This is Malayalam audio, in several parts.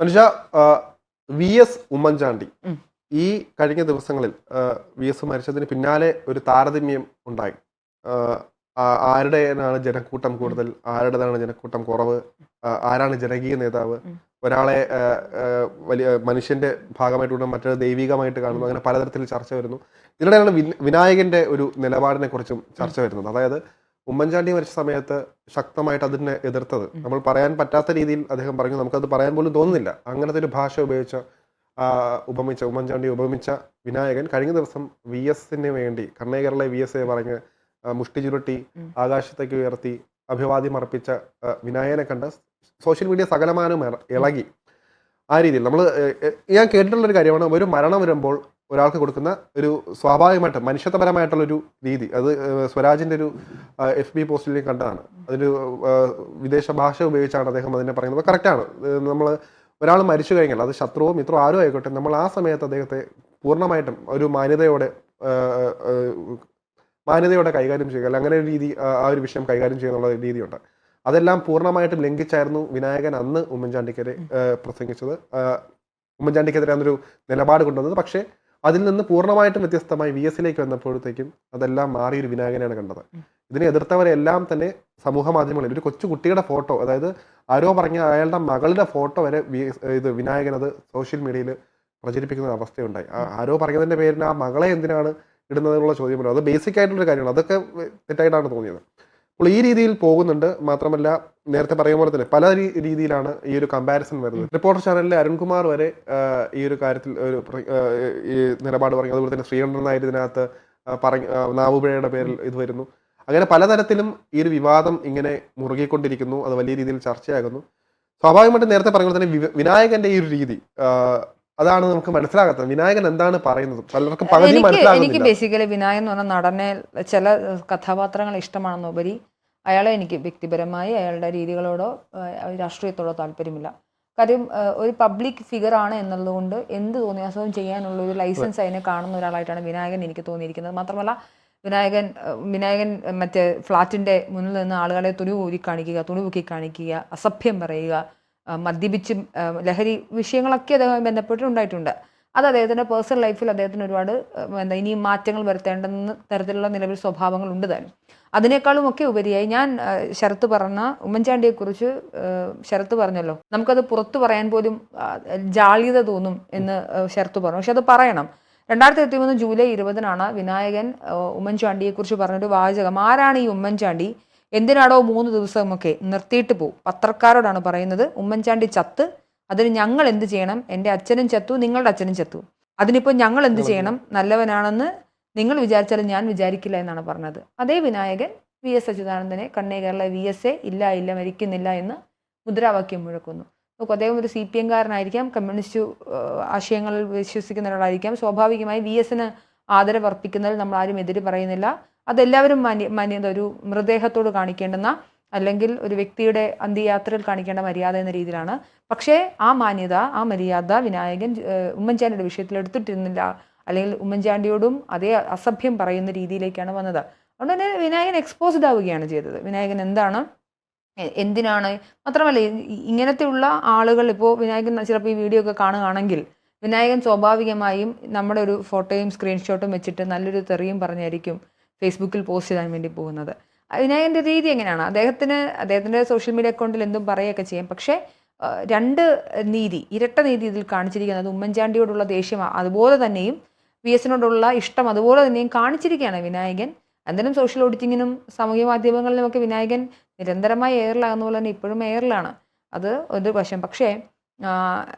മനുഷ്യ വി.എസ്. ഉമ്മൻചാണ്ടി ഉം. ഈ കഴിഞ്ഞ ദിവസങ്ങളിൽ വി.എസ്. മരിച്ചതിന് പിന്നാലെ ഒരു താരതമ്യം ഉണ്ടായി. ആഹ് ആരുടേതാണ് ജനക്കൂട്ടം ഉം. കൂടുതൽ, ആരുടേതാണ് ജനക്കൂട്ടം കുറവ്, ആരാണ് ജനകീയ നേതാവ്, ഉം. ഒരാളെ വലിയ മനുഷ്യന്റെ ഭാഗമായിട്ട് മറ്റൊരു ദൈവികമായിട്ട് കാണുന്നു, അങ്ങനെ പലതരത്തിൽ ചർച്ച വരുന്നു. ഇതിനിടെയാണ് വിനായകന്റെ ഒരു നിലപാടിനെ കുറിച്ചും ഉം. ചർച്ച വരുന്നത്. അതായത് ഉമ്മൻചാണ്ടി മരിച്ച സമയത്ത് ശക്തമായിട്ട് അതിനെ എതിർത്തത് ഉം. നമ്മൾ പറയാൻ പറ്റാത്ത രീതിയിൽ അദ്ദേഹം പറഞ്ഞു, നമുക്കത് പറയാൻ പോലും തോന്നുന്നില്ല, അങ്ങനത്തെ ഒരു ഭാഷ ഉപയോഗിച്ച ഉമ്മൻചാണ്ടി ഉപമിച്ച വിനായകൻ കഴിഞ്ഞ ദിവസം വി.എസിന് വേണ്ടി കർണേകരളെ വി.എസ് പറഞ്ഞ് മുഷ്ടി ചുരുട്ടി ഉം. ആകാശത്തേക്ക് ഉയർത്തി അഭിവാദ്യം അർപ്പിച്ച വിനായകനെ കണ്ട് സോഷ്യൽ മീഡിയ സകലമാനം ഇളകി. ആ രീതിയിൽ നമ്മൾ ഞാൻ കേട്ടിട്ടുള്ളൊരു കാര്യമാണ്, ഒരു മരണം വരുമ്പോൾ ഒരാൾക്ക് കൊടുക്കുന്ന ഒരു സ്വാഭാവികമായിട്ട് മനുഷ്യത്വപരമായിട്ടുള്ളൊരു രീതി, അത് സ്വരാജിൻ്റെ ഒരു FB പോസ്റ്റിൽ കണ്ടതാണ്. അതൊരു വിദേശ ഭാഷ ഉപയോഗിച്ചാണ് അദ്ദേഹം അതിനെ പറയുന്നത്. കറക്റ്റാണ്. നമ്മൾ ഒരാൾ മരിച്ചു കഴിഞ്ഞാൽ അത് ശത്രുവോ മിത്രമോ ആരും ആയിക്കോട്ടെ, നമ്മൾ ആ സമയത്ത് അദ്ദേഹത്തെ പൂർണ്ണമായിട്ടും ഒരു മാന്യതയോടെ കൈകാര്യം ചെയ്യുക, അല്ല അങ്ങനെ ഒരു രീതി, ആ ഒരു വിഷയം കൈകാര്യം ചെയ്യുന്നുള്ള രീതിയുണ്ട്. അതെല്ലാം പൂർണ്ണമായിട്ടും ലംഘിച്ചായിരുന്നു വിനായകൻ അന്ന് ഉമ്മൻചാണ്ടിക്കെതിരെ പ്രസംഗിച്ചത്. ഉമ്മൻചാണ്ടിക്കെതിരെ അന്നൊരു നിലപാട് കൊണ്ടുവന്നത്. പക്ഷേ അതിൽ നിന്ന് പൂർണ്ണമായിട്ടും വ്യത്യസ്തമായി വി.എസിലേക്ക് വന്നപ്പോഴത്തേക്കും അതെല്ലാം മാറിയൊരു വിനായകനെയാണ് കണ്ടത്. ഇതിനെ എതിർത്തവരെല്ലാം തന്നെ സമൂഹ മാധ്യമങ്ങളിൽ ഒരു കൊച്ചു കുട്ടിയുടെ ഫോട്ടോ, അതായത് ആരോ പറഞ്ഞ അയാളുടെ മകളുടെ ഫോട്ടോ വരെ വിനായകൻ അത് സോഷ്യൽ മീഡിയയിൽ പ്രചരിപ്പിക്കുന്ന അവസ്ഥയുണ്ടായി. ആരോ പറഞ്ഞതിൻ്റെ പേരിൽ ആ മകളെ എന്തിനാണ് ഇടുന്നതിനുള്ള ചോദ്യമല്ലോ, അത് ബേസിക് ആയിട്ടുള്ളൊരു കാര്യമാണ്. അതൊക്കെ തെറ്റായിട്ടാണ് തോന്നിയത്. അപ്പോൾ ഈ രീതിയിൽ പോകുന്നുണ്ട്. മാത്രമല്ല, നേരത്തെ പറയുന്ന പോലെ തന്നെ പല രീതിയിലാണ് ഈ ഒരു കമ്പാരിസൺ വരുന്നത്. റിപ്പോർട്ടർ ചാനലിലെ അരുൺകുമാർ വരെ ഈ ഒരു കാര്യത്തിൽ ഒരു ഈ നിലപാട് പറഞ്ഞു. അതുപോലെ തന്നെ ശ്രീകണ്ഠൻ നായർ ഇതിനകത്ത് നാവുപിഴയുടെ പേരിൽ ഇത് വരുന്നു. അങ്ങനെ പലതരത്തിലും ഈ ഒരു വിവാദം ഇങ്ങനെ മുറുകിക്കൊണ്ടിരിക്കുന്നു. അത് വലിയ രീതിയിൽ ചർച്ചയാകുന്നു. സ്വാഭാവികമായിട്ടും നേരത്തെ പറഞ്ഞ പോലെ തന്നെ വിനായകന്റെ ഈ ഒരു രീതി, അതാണ് നമുക്ക് മനസ്സിലാകാത്തത്. വിനായകൻ എന്താണ് പറയുന്നത് പലർക്കും പകുതി എനിക്ക് മനസ്സിലാകുന്നില്ല. ബേസിക്കലി വിനായകൻ എന്ന് പറഞ്ഞ നടനെ ചില കഥാപാത്രങ്ങൾ ഇഷ്ടമാണെന്നുപരി അയാളെ എനിക്ക് വ്യക്തിപരമായി അയാളുടെ രീതികളോടോ രാഷ്ട്രീയത്തോടോ താല്പര്യമില്ല. കാര്യം ഒരു പബ്ലിക് ഫിഗർ ആണ് എന്നുള്ളതുകൊണ്ട് എന്ത് തോന്നിയാസവും ചെയ്യാനുള്ള ഒരു ലൈസൻസ് അതിനെ കാണുന്ന ഒരാളായിട്ടാണ് വിനായകൻ എനിക്ക് തോന്നിയിരിക്കുന്നത്. മാത്രമല്ല വിനായകൻ മറ്റേ ഫ്ലാറ്റിൻ്റെ മുന്നിൽ നിന്ന് ആളുകളെ തുണി ഊരി കാണിക്കുക, തുണി പൊക്കി കാണിക്കുക, അസഭ്യം പറയുക, മദ്യപിച്ചും ലഹരി വിഷയങ്ങളൊക്കെ അദ്ദേഹം ബന്ധപ്പെട്ടുണ്ടായിട്ടുണ്ട്. അത് അദ്ദേഹത്തിൻ്റെ പേഴ്സണൽ ലൈഫിൽ അദ്ദേഹത്തിന് ഒരുപാട് ഇനിയും മാറ്റങ്ങൾ വരുത്തേണ്ടെന്ന തരത്തിലുള്ള നിലവിൽ സ്വഭാവങ്ങളുണ്ട് താനും. അതിനേക്കാളും ഒക്കെ ഉപരിയായി ഞാൻ ശരത്ത് പറഞ്ഞ ഉമ്മൻചാണ്ടിയെക്കുറിച്ച് ശരത്ത് പറഞ്ഞല്ലോ, നമുക്കത് പുറത്തു പറയാൻ പോലും ജാള്യത തോന്നും എന്ന് ശരത്ത് പറഞ്ഞു. പക്ഷെ അത് പറയണം. 2023 ജൂലൈ 20 വിനായകൻ ഉമ്മൻചാണ്ടിയെക്കുറിച്ച് പറഞ്ഞൊരു വാചകം, ആരാണ് ഈ ഉമ്മൻചാണ്ടി, എന്തിനാടോ 3 ദിവസമൊക്കെ നിർത്തിയിട്ട് പോവും, പത്രക്കാരോടാണ് പറയുന്നത്. ഉമ്മൻചാണ്ടി ചത്ത്, അതിന് ഞങ്ങൾ എന്ത് ചെയ്യണം? എൻ്റെ അച്ഛനും ചത്തു, നിങ്ങളുടെ അച്ഛനും ചത്തു, അതിനിപ്പോൾ ഞങ്ങൾ എന്ത് ചെയ്യണം? നല്ലവനാണെന്ന് നിങ്ങൾ വിചാരിച്ചാലും ഞാൻ വിചാരിക്കില്ല എന്നാണ് പറഞ്ഞത്. അതേ വിനായകൻ വി.എസ്. അച്യുതാനന്ദനെ കർണേകരളെ വി.എസ്. ഇല്ല മരിക്കുന്നില്ല എന്ന് മുദ്രാവാക്യം മുഴക്കുന്നു. നോക്കൂ, അദ്ദേഹം ഒരു CPM കാരനായിരിക്കാം, കമ്മ്യൂണിസ്റ്റ് ആശയങ്ങളിൽ വിശ്വസിക്കുന്ന ഒരാളായിരിക്കാം. സ്വാഭാവികമായി വി.എസിന് ആദരവ് അർപ്പിക്കുന്നതിൽ നമ്മൾ ആരും എതിര് പറയുന്നില്ല. അതെല്ലാവരും മാന്യത ഒരു മൃതദേഹത്തോട് കാണിക്കേണ്ടുന്ന, അല്ലെങ്കിൽ ഒരു വ്യക്തിയുടെ അന്ത്യയാത്രയിൽ കാണിക്കേണ്ട മര്യാദ എന്ന രീതിയിലാണ്. പക്ഷേ ആ മാന്യത, ആ മര്യാദ വിനായകൻ ഉമ്മൻചാണ്ടിയുടെ വിഷയത്തിൽ എടുത്തിട്ടിരുന്നില്ല, അല്ലെങ്കിൽ ഉമ്മൻചാണ്ടിയോടും അതേ അസഭ്യം പറയുന്ന രീതിയിലേക്കാണ് വന്നത്. അതുകൊണ്ട് തന്നെ വിനായകൻ എക്സ്പോസ്ഡ് ആവുകയാണ് ചെയ്തത്. വിനായകൻ എന്തിനാണ്, മാത്രമല്ല ഇങ്ങനത്തെയുള്ള ആളുകൾ ഇപ്പോൾ വിനായകൻ ചിലപ്പോൾ ഈ വീഡിയോ ഒക്കെ കാണുകയാണെങ്കിൽ വിനായകൻ സ്വാഭാവികമായും നമ്മുടെ ഒരു ഫോട്ടോയും സ്ക്രീൻഷോട്ടും വെച്ചിട്ട് നല്ലൊരു തെറിയും പറഞ്ഞായിരിക്കും ഫേസ്ബുക്കിൽ പോസ്റ്റ് ചെയ്യാൻ വേണ്ടി പോകുന്നത്. വിനായകൻ്റെ രീതി എങ്ങനെയാണ്? അദ്ദേഹത്തിൻ്റെ സോഷ്യൽ മീഡിയ അക്കൗണ്ടിൽ എന്തും പറയുകയൊക്കെ ചെയ്യാം. പക്ഷേ ഇരട്ട നീതി ഇതിൽ കാണിച്ചിരിക്കുന്നത്. ഉമ്മൻചാണ്ടിയോടുള്ള ദേഷ്യം അതുപോലെ തന്നെയും വി.എസിനോടുള്ള ഇഷ്ടം അതുപോലെ തന്നെയും കാണിച്ചിരിക്കുകയാണ് വിനായകൻ. എന്തായാലും സോഷ്യൽ ഓഡിറ്റിങ്ങിനും സാമൂഹ്യ മാധ്യമങ്ങളിലുമൊക്കെ വിനായകൻ നിരന്തരമായി എയറിലാകുന്ന പോലെ തന്നെ ഇപ്പോഴും എയറിലാണ്. അത് ഒരു വശം. പക്ഷേ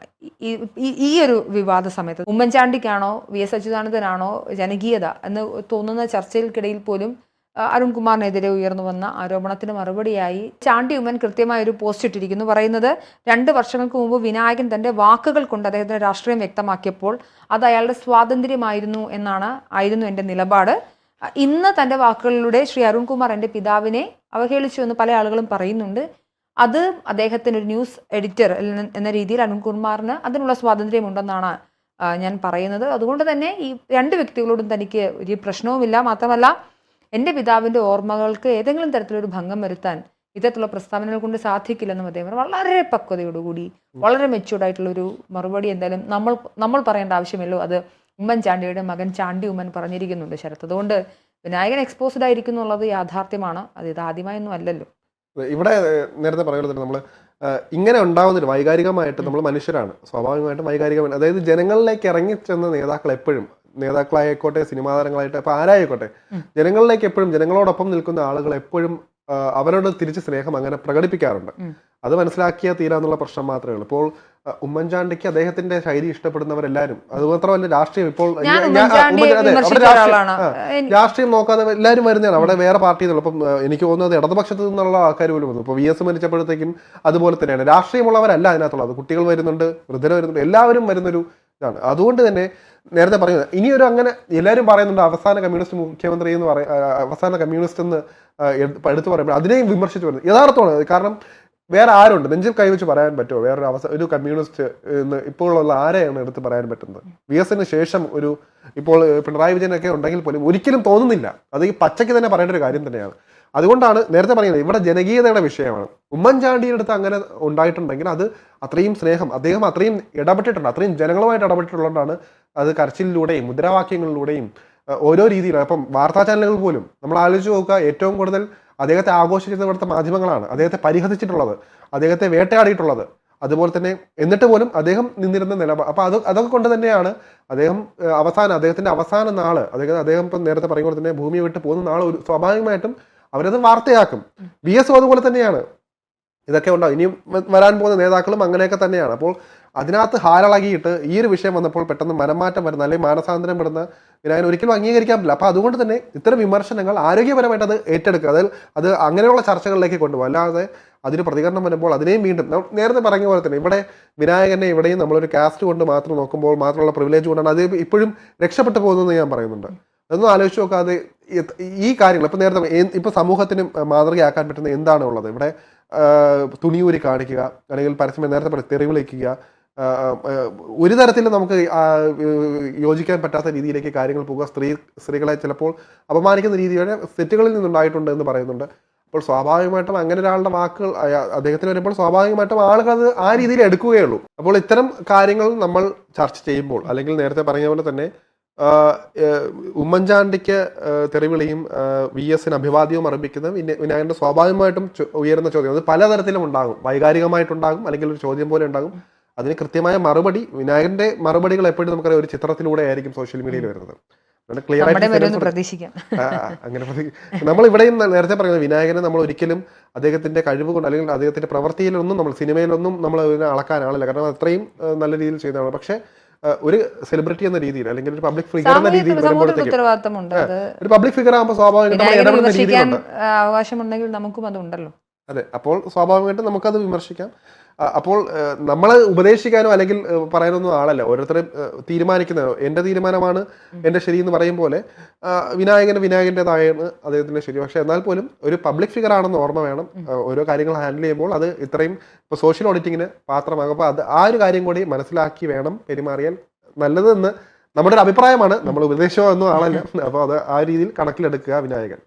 ഈ ഒരു വിവാദ സമയത്ത് ഉമ്മൻചാണ്ടിക്കാണോ വി.എസ്. അച്യുതാനന്ദനാണോ ജനകീയത എന്ന് തോന്നുന്ന ചർച്ചകൾക്കിടയിൽ പോലും അരുൺകുമാറിനെതിരെ ഉയർന്നു വന്ന ആരോപണത്തിന് മറുപടിയായി ചാണ്ടി ഉമ്മൻ കൃത്യമായ ഒരു പോസ്റ്റ് ഇട്ടിരിക്കുന്നു. പറയുന്നത്, 2 വർഷങ്ങൾക്ക് മുമ്പ് വിനായകൻ തൻ്റെ വാക്കുകൾ കൊണ്ട് അദ്ദേഹത്തിൻ്റെ രാഷ്ട്രീയം വ്യക്തമാക്കിയപ്പോൾ അത് അയാളുടെ സ്വാതന്ത്ര്യമായിരുന്നു ആയിരുന്നു എൻ്റെ നിലപാട്. ഇന്ന് തൻ്റെ വാക്കുകളിലൂടെ ശ്രീ അരുൺകുമാർ എൻ്റെ പിതാവിനെ അവഹേളിച്ചു എന്ന് പല ആളുകളും പറയുന്നുണ്ട്. അത് അദ്ദേഹത്തിന് ഒരു ന്യൂസ് എഡിറ്റർ എന്ന രീതിയിൽ അരുൺകുമാറിന് അതിനുള്ള സ്വാതന്ത്ര്യമുണ്ടെന്നാണ് ഞാൻ പറയുന്നത്. അതുകൊണ്ട് തന്നെ ഈ 2 വ്യക്തികളോടും തനിക്ക് ഒരു പ്രശ്നവുമില്ല. മാത്രമല്ല എൻ്റെ പിതാവിൻ്റെ ഓർമ്മകൾക്ക് ഏതെങ്കിലും തരത്തിലൊരു ഭംഗം വരുത്താൻ ഇത്തരത്തിലുള്ള പ്രസ്താവനകൾ കൊണ്ട് സാധിക്കില്ലെന്നും അദ്ദേഹം പറഞ്ഞു. വളരെ പക്വതയോടുകൂടി വളരെ മെച്യൂർഡായിട്ടുള്ളൊരു മറുപടി എന്തായാലും നമ്മൾ പറയേണ്ട ആവശ്യമില്ലോ, അത് ഉമ്മൻചാണ്ടിയുടെ മകൻ ചാണ്ടി ഉമ്മൻ പറഞ്ഞിരിക്കുന്നുണ്ട് ശരത്ത്. അതുകൊണ്ട് വിനായകൻ എക്സ്പോസ്ഡ് ആയിരിക്കും എന്നുള്ളത് യാഥാർത്ഥ്യമാണ്. അത് ഇതാദ്യമായൊന്നും അല്ലല്ലോ. ഇവിടെ നേരത്തെ പറയുന്നത് നമ്മൾ ഇങ്ങനെ ഉണ്ടാവുന്നില്ല. വൈകാരികമായിട്ട് നമ്മൾ മനുഷ്യരാണ്, സ്വാഭാവികമായിട്ടും വൈകാരികമായി. അതായത് ജനങ്ങളിലേക്ക് ഇറങ്ങിച്ചെന്ന നേതാക്കൾ എപ്പോഴും, നേതാക്കളായിക്കോട്ടെ സിനിമാ താരങ്ങളായിട്ട് ഇപ്പൊ ആരായിക്കോട്ടെ, ജനങ്ങളിലേക്ക് എപ്പോഴും, ജനങ്ങളോടൊപ്പം നിൽക്കുന്ന ആളുകൾ എപ്പോഴും അവരോട് തിരിച്ച് സ്നേഹം അങ്ങനെ പ്രകടിപ്പിക്കാറുണ്ട്. അത് മനസ്സിലാക്കിയാൽ തീരാന്നുള്ള പ്രശ്നം മാത്രമേ ഉള്ളൂ. ഇപ്പോൾ ഉമ്മൻചാണ്ടിക്ക് അദ്ദേഹത്തിന്റെ ശൈലി ഇഷ്ടപ്പെടുന്നവരെല്ലാരും, അത് മാത്രമല്ല രാഷ്ട്രീയം ഇപ്പോൾ രാഷ്ട്രീയം നോക്കാതെ എല്ലാവരും വരുന്നതാണ്. അവിടെ വേറെ പാർട്ടി എന്നുള്ള, അപ്പം എനിക്ക് തോന്നുന്നത് ഇടതുപക്ഷത്ത് നിന്നുള്ള ആൾക്കാർ പോലും വന്നു. ഇപ്പോൾ VS മരിച്ചപ്പോഴത്തേക്കും അതുപോലെ തന്നെയാണ്. രാഷ്ട്രീയമുള്ളവരല്ല അതിനകത്തുള്ളത്, കുട്ടികൾ വരുന്നുണ്ട്, വൃദ്ധർ വരുന്നുണ്ട്, എല്ലാവരും വരുന്നൊരു ഇതാണ്. അതുകൊണ്ട് തന്നെ നേരത്തെ പറയുന്നത് ഇനിയൊരു അങ്ങനെ എല്ലാവരും പറയുന്നുണ്ട് അവസാന കമ്മ്യൂണിസ്റ്റ് മുഖ്യമന്ത്രി എന്ന് അവസാന കമ്മ്യൂണിസ്റ്റ് എന്ന് എടുത്തു പറയുമ്പോൾ അതിനെയും വിമർശിച്ചു വരുന്നത് യഥാർത്ഥമാണ്. കാരണം വേറെ ആരുണ്ട് നെഞ്ചിൽ കൈവച്ച് പറയാൻ പറ്റുമോ വേറൊരു ഒരു കമ്മ്യൂണിസ്റ്റ് എന്ന് ഇപ്പോഴുള്ള ആരെയാണ് എടുത്ത് പറയാൻ പറ്റുന്നത്? VS ശേഷം ഇപ്പോൾ പിണറായി വിജയനൊക്കെ ഉണ്ടെങ്കിൽ പോലും ഒരിക്കലും തോന്നുന്നില്ല. അത് ഈ പച്ചയ്ക്ക് തന്നെ പറയേണ്ട ഒരു കാര്യം തന്നെയാണ്. അതുകൊണ്ടാണ് നേരത്തെ പറയുന്നത് ഇവിടെ ജനകീയതയുടെ വിഷയമാണ്. ഉമ്മൻചാണ്ടിയുടെ അടുത്ത് അങ്ങനെ ഉണ്ടായിട്ടുണ്ടെങ്കിൽ അത് അത്രയും സ്നേഹം, അദ്ദേഹം അത്രയും ഇടപെട്ടിട്ടുണ്ട്, അത്രയും ജനങ്ങളുമായിട്ട് ഇടപെട്ടിട്ടുള്ളതുകൊണ്ടാണ് അത് കരച്ചിലൂടെയും മുദ്രാവാക്യങ്ങളിലൂടെയും ഓരോ രീതിയിലാണ്. അപ്പം വാർത്താ ചാനലുകൾ പോലും നമ്മൾ ആലോചിച്ച് നോക്കുക, ഏറ്റവും കൂടുതൽ അദ്ദേഹത്തെ ആഘോഷിച്ചത് ഇവിടുത്തെ മാധ്യമങ്ങളാണ്, അദ്ദേഹത്തെ പരിഹസിച്ചിട്ടുള്ളത്, അദ്ദേഹത്തെ വേട്ടയാടിയിട്ടുള്ളത്. അതുപോലെ തന്നെ എന്നിട്ട് പോലും അദ്ദേഹം നിന്നിരുന്ന നിലപാട്. അപ്പൊ അതൊക്കെ കൊണ്ട് തന്നെയാണ് അദ്ദേഹത്തിന്റെ അവസാന നാള്, അദ്ദേഹം ഇപ്പം നേരത്തെ പറയുമ്പോൾ തന്നെ ഭൂമിയെ വിട്ട് പോകുന്ന നാൾ സ്വാഭാവികമായിട്ടും അവരത് വാർത്തയാക്കും. VS അതുപോലെ തന്നെയാണ്. ഇതൊക്കെ ഉണ്ടാവും. ഇനിയും വരാൻ പോകുന്ന നേതാക്കളും അങ്ങനെയൊക്കെ തന്നെയാണ്. അപ്പോൾ അതിനകത്ത് ഹാരളകിയിട്ട് ഈ ഒരു വിഷയം വന്നപ്പോൾ പെട്ടെന്ന് മനംമാറ്റം വരുന്ന അല്ലെങ്കിൽ മാനസാന്തരം പെടുന്ന വിനായകൻ ഒരിക്കലും അംഗീകരിക്കാൻ പറ്റില്ല. അപ്പോൾ അതുകൊണ്ട് തന്നെ ഇത്തരം വിമർശനങ്ങൾ ആരോഗ്യപരമായിട്ട് അത് ഏറ്റെടുക്കുക, അതായത് അത് അങ്ങനെയുള്ള ചർച്ചകളിലേക്ക് കൊണ്ടുപോകും. അല്ലാതെ അതിന് പ്രതികരണം വരുമ്പോൾ അതിനെയും വീണ്ടും നേരത്തെ പറഞ്ഞ പോലെ തന്നെ ഇവിടെ വിനായകനെ ഇവിടെയും നമ്മളൊരു കാസ്റ്റ് കൊണ്ട് മാത്രം നോക്കുമ്പോൾ മാത്രമുള്ള പ്രിവിലേജ് കൊണ്ടാണ് അത് ഇപ്പോഴും രക്ഷപ്പെട്ടു പോകുന്നതെന്ന് ഞാൻ പറയുന്നുണ്ട്. അതൊന്നും ആലോചിച്ച് നോക്കാതെ ഈ കാര്യങ്ങൾ ഇപ്പം നേരത്തെ ഇപ്പം സമൂഹത്തിന് മാതൃകയാക്കാൻ പറ്റുന്ന എന്താണ് ഉള്ളത്? ഇവിടെ തുണിയൂരി കാണിക്കുക, അല്ലെങ്കിൽ പരസ്യം നേരത്തെ തെറി വിളിക്കുക, ഒരു തരത്തിലും നമുക്ക് യോജിക്കാൻ പറ്റാത്ത രീതിയിലേക്ക് കാര്യങ്ങൾ പോകുക, സ്ത്രീകളെ ചിലപ്പോൾ അപമാനിക്കുന്ന രീതിയുടെ സെറ്റുകളിൽ നിന്നുണ്ടായിട്ടുണ്ട് എന്ന് പറയുന്നുണ്ട്. അപ്പോൾ സ്വാഭാവികമായിട്ടും അങ്ങനെ ഒരാളുടെ വാക്കുകൾ അദ്ദേഹത്തിന് വരുമ്പോൾ സ്വാഭാവികമായിട്ടും ആളുകൾ അത് ആ രീതിയിൽ എടുക്കുകയുള്ളൂ. അപ്പോൾ ഇത്തരം കാര്യങ്ങൾ നമ്മൾ ചർച്ച ചെയ്യുമ്പോൾ, അല്ലെങ്കിൽ നേരത്തെ പറഞ്ഞ പോലെ തന്നെ ഉമ്മൻചാണ്ടിക്ക് തെറിവിളിയും VS അഭിവാദ്യവും അർപ്പിക്കുന്ന വിനായകന്റെ സ്വാഭാവികമായിട്ടും ഉയരുന്ന ചോദ്യം അത് പലതരത്തിലും ഉണ്ടാകും. വൈകാരികമായിട്ടുണ്ടാകും, അല്ലെങ്കിൽ ഒരു ചോദ്യം പോലെ ഉണ്ടാകും. അതിന് കൃത്യമായ മറുപടി, വിനായകന്റെ മറുപടികൾ എപ്പോഴും നമുക്കറിയാം ഒരു ചിത്രത്തിലൂടെ ആയിരിക്കും സോഷ്യൽ മീഡിയയിൽ വരുന്നത്. ക്ലിയർ ആയിട്ട് അങ്ങനെ നമ്മൾ ഇവിടെയും നേരത്തെ പറയുന്നത് വിനായകനെ നമ്മൾ ഒരിക്കലും അദ്ദേഹത്തിന്റെ കഴിവ് കൊണ്ട് അല്ലെങ്കിൽ അദ്ദേഹത്തിന്റെ പ്രവൃത്തിയിലൊന്നും നമ്മൾ സിനിമയിലൊന്നും നമ്മൾ അളക്കാനാളില്ല. കാരണം അത്രയും നല്ല രീതിയിൽ ചെയ്യുന്നതാണ്. പക്ഷെ ഒരു സെലിബ്രിറ്റി എന്ന രീതിയിൽ അല്ലെങ്കിൽ ഒരു പബ്ലിക് ഫിഗർ എന്ന രീതിയിൽ ഒരു പബ്ലിക് ഫിഗർ ആകുമ്പോൾ സ്വാഭാവികമായിട്ടും അവകാശമുണ്ടെങ്കിൽ നമുക്കും അതുണ്ടല്ലോ. അതെ, അപ്പോൾ സ്വാഭാവികമായിട്ടും നമുക്കത് വിമർശിക്കാം. അപ്പോൾ നമ്മൾ ഉപദേശിക്കാനോ അല്ലെങ്കിൽ പറയാനൊന്നും ആളല്ല, ഓരോരുത്തരും തീരുമാനിക്കുന്നത്. എൻ്റെ തീരുമാനമാണ് എൻ്റെ ശരി എന്ന് പറയും പോലെ വിനായകൻ്റെതായാണ് അദ്ദേഹത്തിൻ്റെ ശരി. പക്ഷെ എന്നാൽ പോലും ഒരു പബ്ലിക് ഫിഗർ ആണെന്ന് ഓർമ്മ വേണം. ഓരോ കാര്യങ്ങൾ ഹാൻഡിൽ ചെയ്യുമ്പോൾ അത് ഇത്രയും ഇപ്പോൾ സോഷ്യൽ ഓഡിറ്റിങ്ങിന് പാത്രമാകും. അപ്പോൾ അത് ആ ഒരു കാര്യം കൂടി മനസ്സിലാക്കി വേണം പെരുമാറിയാൽ നല്ലതെന്ന് നമ്മുടെ ഒരു അഭിപ്രായമാണ്. നമ്മൾ ഉപദേശമോ ഒന്നും ആളല്ല. അപ്പോൾ അത് ആ രീതിയിൽ കണക്കിലെടുക്കുക വിനായകൻ.